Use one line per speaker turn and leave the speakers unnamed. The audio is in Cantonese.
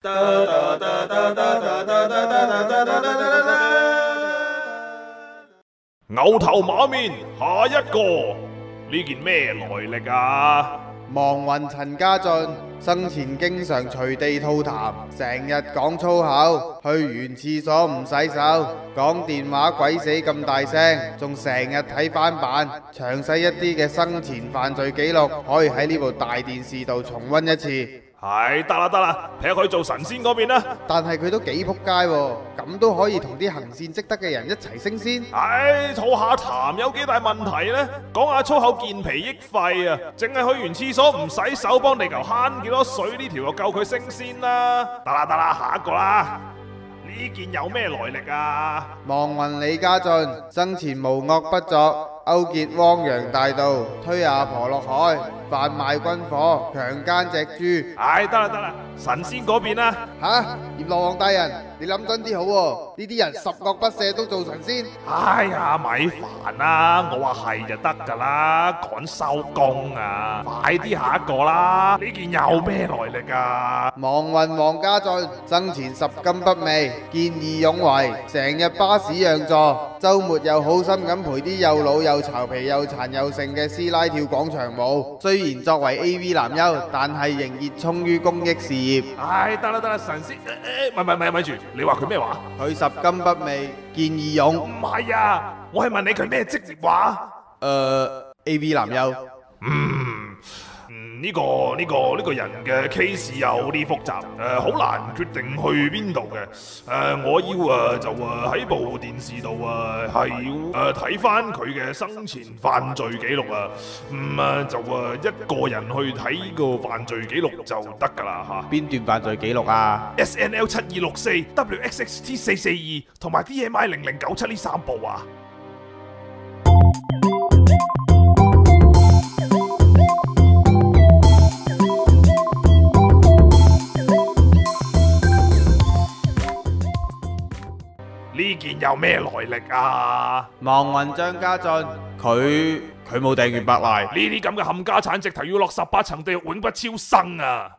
牛頭馬面，下一個呢件咩來歷啊？
亡魂陳家俊生前經常隨地吐痰，成日講粗口，去完廁所唔洗手，講電話鬼死咁大聲，仲成日睇翻版，詳細一啲嘅生前犯罪記錄可以喺呢部大電視度重溫一次。
係得啦，睇下佢做神仙嗰邊啦。
但係佢都幾撲街喎，咁都可以同啲行善積德嘅人一齊升仙。
吐下痰有幾大問題呢？講下粗口健脾益肺啊！淨係去完廁所唔洗手，幫地球慳幾多水呢條就夠佢升仙啦。得啦，下一個啦。呢件有咩來歷啊？
亡魂李家俊生前無惡不作，勾結汪洋大盜，推阿婆落海，販賣軍火，強姦隻豬。
得啦，神仙嗰邊啦。
閻羅王大人，你諗真啲好喎，呢啲人十惡不赦都做神仙。
咪煩啦，我話係就得噶啦，趕收工啊！快啲下一個啦，呢件有咩來歷啊？
亡魂王家俊生前拾金不昧，見義勇為，成日巴士讓座，週末又好心咁陪啲又老又巢皮又殘又剩嘅師奶跳廣場舞。雖然作為 AV 男優，但係仍熱衷於公益事業。
得啦，神仙，咪住，你話佢咩話？
佢拾金不昧，見義勇。
唔係啊，我係問你佢咩職業話
？AV 男優。
呢個人嘅 case 有啲複雜，好難決定去邊度嘅。我要就喺部電視度係要睇翻佢嘅生前犯罪記錄啊。就一個人去睇個犯罪記錄就得㗎啦嚇。
邊段犯罪記錄啊
？SNL 7264、WXXT 442同埋 DMI 0097呢3部啊。呢件有咩來歷啊？
亡魂張家俊，佢冇訂閱白賴。
呢啲咁嘅冚家產，直頭要落18層地獄永不超生啊！